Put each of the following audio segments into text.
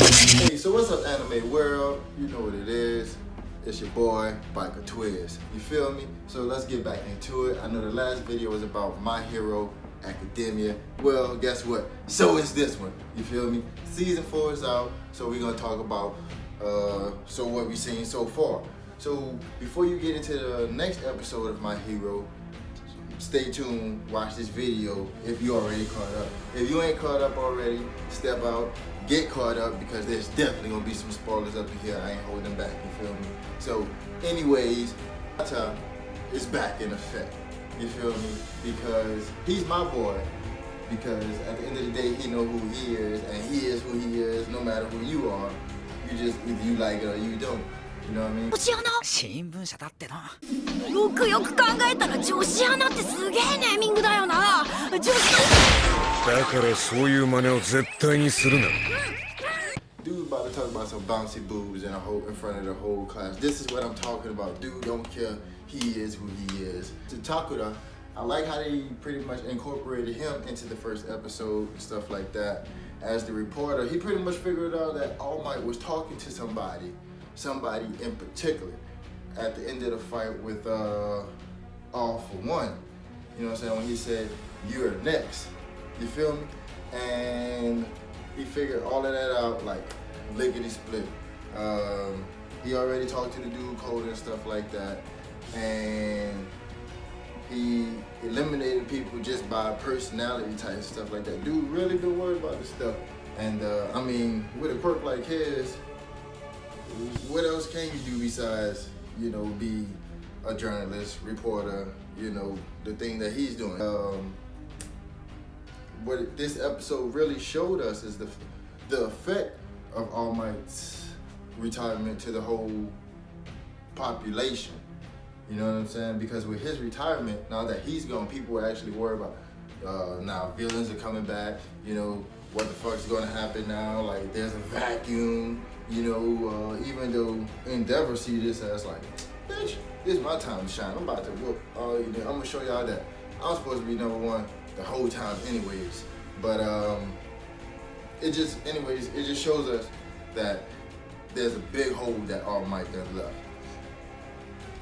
Hey, so what's up, anime world? You know what it is. It's your boy, Biker Twiz. You feel me? So let's get back into it. I know the last video was about My Hero Academia. Well, guess what? So is this one. You feel me? Season 4 is out, so we're gonna talk about what we've seen so far. So before you get into the next episode of My Hero, stay tuned, watch this video if you already caught up. If you ain't caught up already, step out, get caught up, because there's definitely gonna be some spoilers up in here. I ain't holding back, you feel me? So anyways, MHA is back in effect, you feel me? Because he's my boy, because at the end of the day, he know who he is, and he is who he is, no matter who you are. You just, either you like it or you don't. You know what I mean? 新聞社だってな。よくよく考えたら女子アナってすげえネーミングだよな。女子だからそういう真似を絶対にするな。 Dude about to talk about some bouncy boobs in front of the whole class. This is what I'm talking about. Dude don't care. He is who he is. To Takura, I like how they pretty much incorporated him into the first episode and stuff like that. As the reporter, he pretty much figured out that All Might was talking to somebody in particular at the end of the fight with All For One. You know what I'm saying? When he said, "You're next." You feel me? And he figured all of that out like lickety split. He already talked to the dude Code and stuff like that, and he eliminated people just by personality type and stuff like that. Dude really been worried about this stuff. And I mean, with a quirk like his, what else can you do besides, you know, be a journalist, reporter, you know, the thing that he's doing. What this episode really showed us is the effect of All Might's retirement to the whole population. You know what I'm saying? Because with his retirement, now that he's gone, people are actually worried about, now villains are coming back, you know, what the fuck's gonna happen now? Like, there's a vacuum, you know, even though Endeavor see this as like, bitch, this is my time to shine. I'm about to whoop all you. I'm gonna show y'all that I'm supposed to be #1 the whole time anyways. But it just shows us that there's a big hole that All Might done left.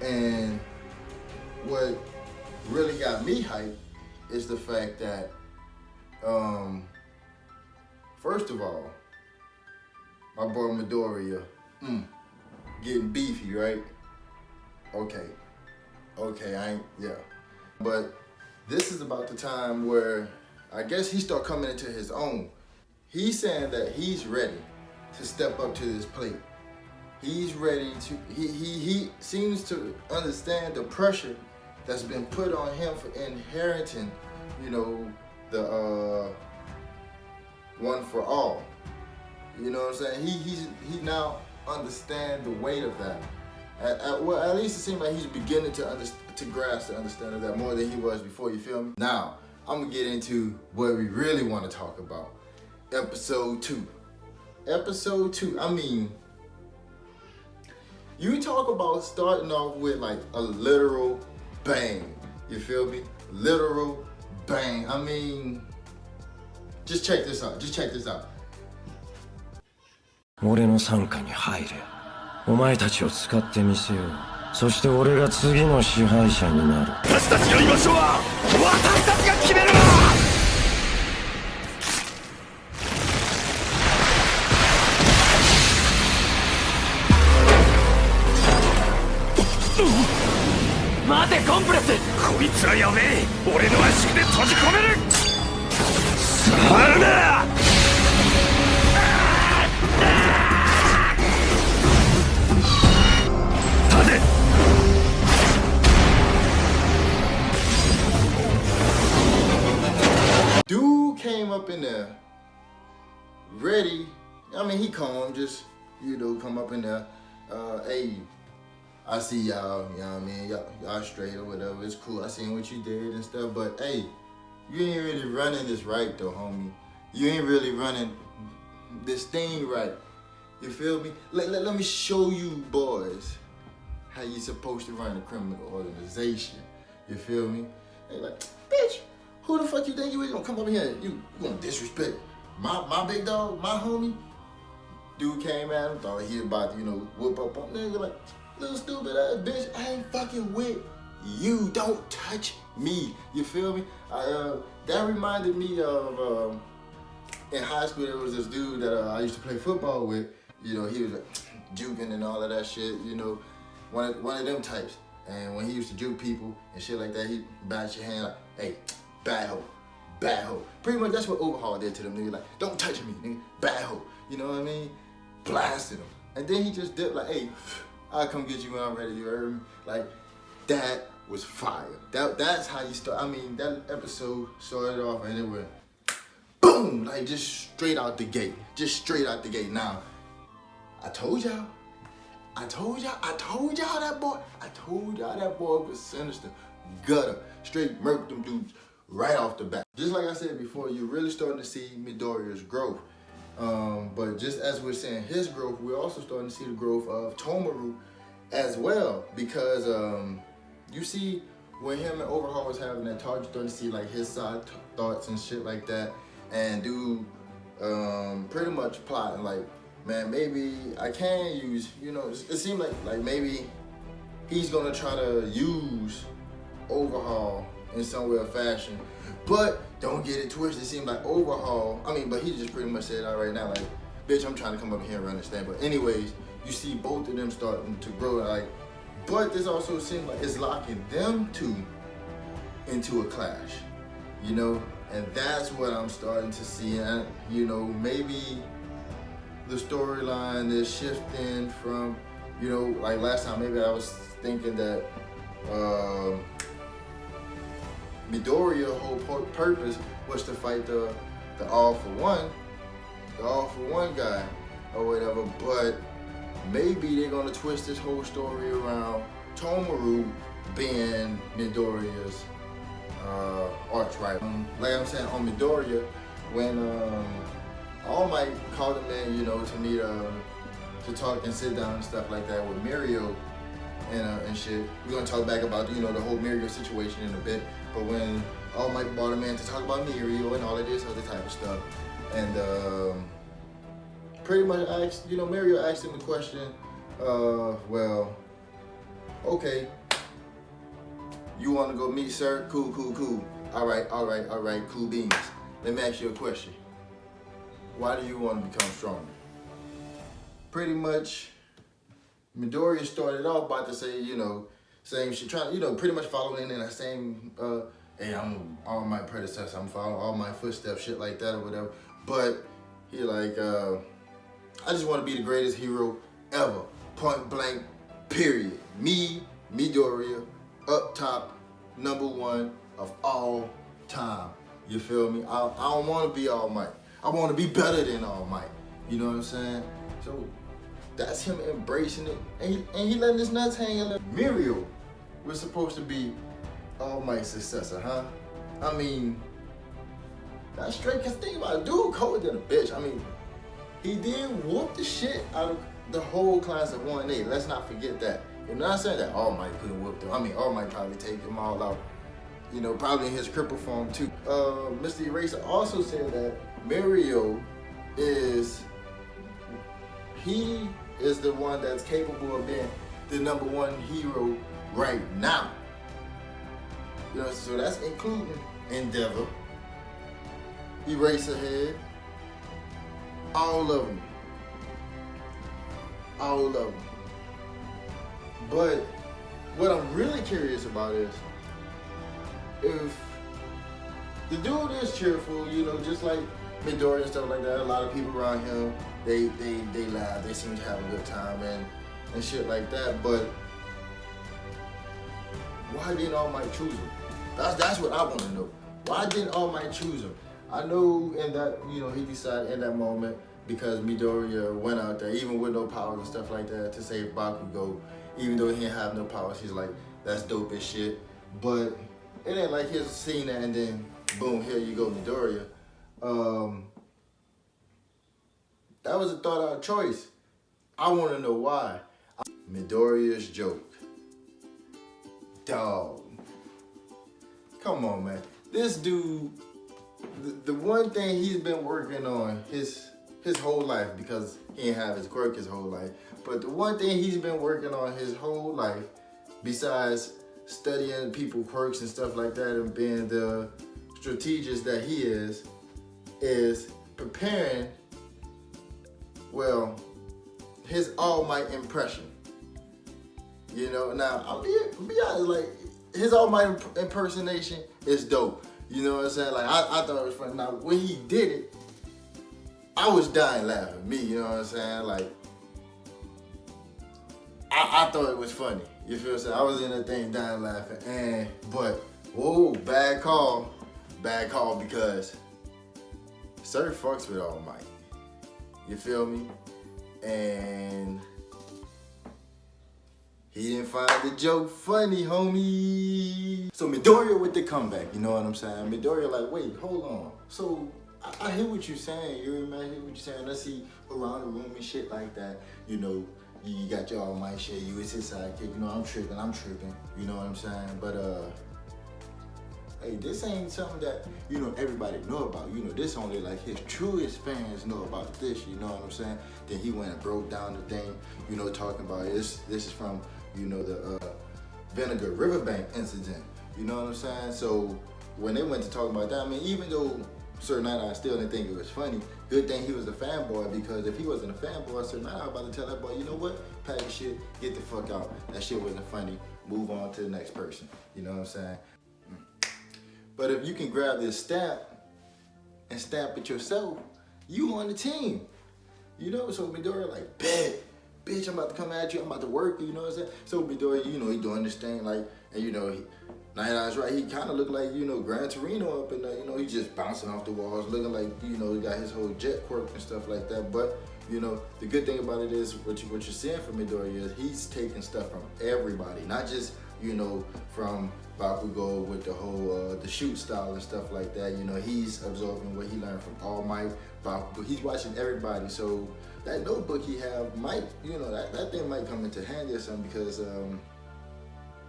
And what really got me hyped is the fact that, first of all, my boy Midoriya, getting beefy, right? Okay, yeah. But this is about the time where I guess he start coming into his own. He's saying that he's ready to step up to this plate. He's ready to, he seems to understand the pressure that's been put on him for inheriting, you know, the one for all. You know what I'm saying? He now understand the weight of that. Well, at least it seems like he's beginning to grasp the understanding of that more than he was before, you feel me? Now, I'm gonna get into what we really want to talk about. Episode 2. Episode 2, I mean, you talk about starting off with like a literal bang, you feel me? Literal bang. I mean, just check this out,俺の傘下に入れ。お前たちを使ってみせよう。そして俺が次の支配者になる。私たちの居場所は私たちが決める！待て、コンプレス！こいつらやべえ！俺の足で閉じ込める！触るな！Dude came up in there ready. I mean, he calm, just, you know, come up in there. Hey, I see y'all, you know what I mean? Y'all straight or whatever. It's cool. I seen what you did and stuff. But hey, you ain't really running this right though, homie. You ain't really running this thing right. You feel me? Let me show you boys how you supposed to run a criminal organization. You feel me? They like, bitch, who the fuck you think you is gonna come up here? You gonna disrespect my big dog, my homie? dude came at him, thought he was about to, you know, whoop up on nigga like, little stupid ass bitch, I ain't fucking with you. Don't touch me. You feel me? That reminded me of in high school there was this dude that I used to play football with. You know, he was like, juking and all of that shit. You know, one of them types. And when he used to juke people and shit like that, he bat your hand like, hey, bad hoe, bad hoe. Pretty much that's what Overhaul did to them niggas. Like, don't touch me, nigga, bad hoe. You know what I mean? Blasted him. And then he just dipped like, hey, I'll come get you when I'm ready, you heard me? Like, that was fire. That's how you start. I mean, that episode started off and it went boom, like just straight out the gate. Just straight out the gate. Now, I told y'all that boy was sinister. Gutter. Straight murked them dudes right off the bat. Just like I said before, you're really starting to see Midoriya's growth. But just as we're seeing his growth, we're also starting to see the growth of Tomaru as well. Because you see when him and Overhaul was having that talk, you're starting to see like his side thoughts and shit like that. And dude pretty much plotting like, man, maybe I can use, you know, it seemed like maybe he's gonna try to use Overhaul in some way or fashion. But don't get it twisted, it seemed like Overhaul, but he just pretty much said all right now, like, bitch, I'm trying to come up here and understand. But anyways, you see both of them starting to grow, like, but this also seems like it's locking them two into a clash, you know? And that's what I'm starting to see. And, you know, maybe the storyline is shifting from, you know, like last time, maybe I was thinking that Midoriya's whole purpose was to fight the All For One guy or whatever, but maybe they're gonna twist this whole story around Tomaru being Midoriya's arch rival. Like I'm saying, on Midoriya, when All Might called him in, you know, to meet, to talk and sit down and stuff like that with Mirio and shit. We're gonna talk back about, you know, the whole Mirio situation in a bit. But when All Might brought him in to talk about Mirio and all of this other type of stuff, and pretty much asked, you know, Mirio asked him the question, well, okay, you wanna go meet sir? Cool. All right, cool beans. Let me ask you a question. Why do you want to become stronger? Pretty much, Midoriya started off by to say, you know, saying she trying, you know, pretty much following in that same, hey, I'm all my predecessor, I'm following all my footsteps, shit like that or whatever. But he like, I just want to be the greatest hero ever, point blank, period. Me, Midoriya, up top, #1 of all time. You feel me? I don't want to be All Might. I want to be better than All Might. You know what I'm saying? So that's him embracing it, and he letting his nuts hang. Mirio was supposed to be All Might's successor, huh? I mean, that's straight. Cause think about it, dude, colder than a bitch. I mean, he did whoop the shit out of the whole class of 1A. Let's not forget that. I'm not saying that All Might couldn't whoop them. I mean, All Might probably take them all out. You know, probably in his cripple form too. Mr. Eraser also said that Mirio is the one that's capable of being the #1 hero right now. You know, so that's including Endeavor, Eraserhead, all of them. But what I'm really curious about is if the dude is cheerful, you know, just like Midoriya and stuff like that. A lot of people around him, they laugh, they seem to have a good time and shit like that. But why didn't All Might choose him? That's what I want to know. Why didn't All Might choose him? I know in that, you know, he decided in that moment because Midoriya went out there, even with no powers and stuff like that, to save Bakugo. Even though he didn't have no powers, he's like, that's dope as shit. But it ain't like he's seen that and then boom, here you go, Midoriya. That was a thought out choice. I want to know why. Midoriya's joke. Dog. Come on, man. This dude, the one thing he's been working on his his whole life because he didn't have his quirk his whole life. But the one thing he's been working on his whole life, besides studying people quirks and stuff like that and being the strategist that he is preparing, well, his All Might impression. You know, now I'll be honest, like his All Might impersonation is dope. You know what I'm saying? Like I thought it was funny. Now when he did it, I was dying laughing. Me, you know what I'm saying? Like I thought it was funny. You feel what I'm saying? I was in that thing dying laughing. But whoa, bad call because Sir fucks with All Might. You feel me? And he didn't find the joke funny, homie. So Midoriya with the comeback, you know what I'm saying? Midoriya like, wait, hold on. So I hear what you're saying. You remember, I hear what you're saying. Let's see around the room and shit like that. You know, you got your All Might shit. You is his sidekick. You know, I'm tripping. You know what I'm saying? But hey, this ain't something that, you know, everybody know about. You know, this only like his truest fans know about this, you know what I'm saying? Then he went and broke down the thing, you know, talking about this is from, you know, the Vinegar Riverbank incident. You know what I'm saying? So when they went to talk about that, I mean, even though Sir Night-Eye still didn't think it was funny, good thing he was a fanboy, because if he wasn't a fanboy, Sir Night-Eye about to tell that boy, you know what? Pack your shit, get the fuck out. That shit wasn't funny. Move on to the next person. You know what I'm saying? But if you can grab this stamp and stamp it yourself, you on the team. You know, so Midoriya like, bet, bitch, I'm about to come at you, I'm about to work, you know what I'm saying? So Midoriya, you know, he doing this thing like, and you know, Night-Eye's right, he kind of looked like, you know, Gran Torino up in there, you know, he's just bouncing off the walls, looking like, you know, he got his whole jet quirk and stuff like that. But, you know, the good thing about it is, what you're seeing from Midoriya is he's taking stuff from everybody, not just, you know, from Bakugo with the whole, the shoot style and stuff like that. You know, he's absorbing what he learned from All Might, Bakugo. He's watching everybody. So that notebook he have might, you know, that thing might come into handy or something, because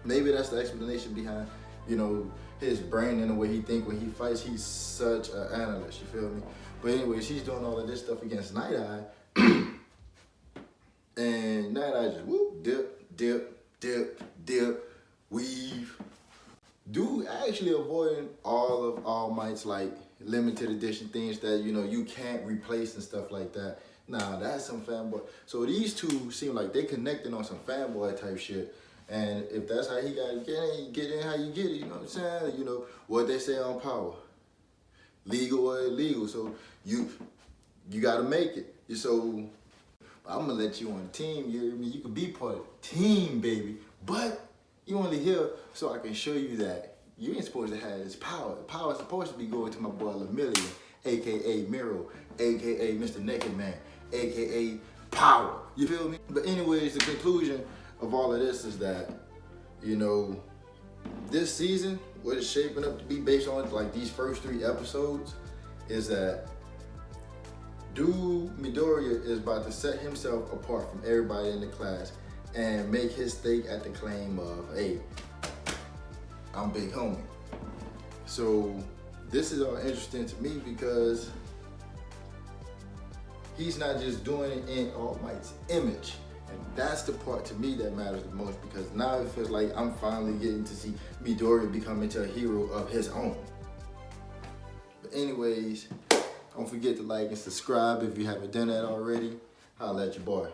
maybe that's the explanation behind, you know, his brain and the way he think when he fights. He's such an analyst, you feel me? But anyways, he's doing all of this stuff against Night-Eye. And Night-Eye just whoop, dip, weave. Dude actually avoiding all of All Might's like limited edition things that, you know, you can't replace and stuff like that. Nah, that's some fanboy. So these two seem like they connected on some fanboy type shit. And if that's how he got to get in how you get it, you know what I'm saying? You know, what they say on Power. Legal or illegal. So you got to make it. So I'm going to let you on the team. You hear me? You can be part of the team, baby. But you only here so I can show you that you ain't supposed to have this power. The power is supposed to be going to my boy Lemillion, a.k.a. Miro, a.k.a. Mr. Naked Man, a.k.a. Power. You feel me? But anyways, the conclusion of all of this is that, you know, this season, what it's shaping up to be based on like these first 3 episodes, is that dude Midoriya is about to set himself apart from everybody in the class and make his stake at the claim of, hey, I'm big homie. So this is all interesting to me because he's not just doing it in All Might's image. And that's the part to me that matters the most, because now it feels like I'm finally getting to see Midoriya become into a hero of his own. But anyways, don't forget to like and subscribe if you haven't done that already. Holla at your boy.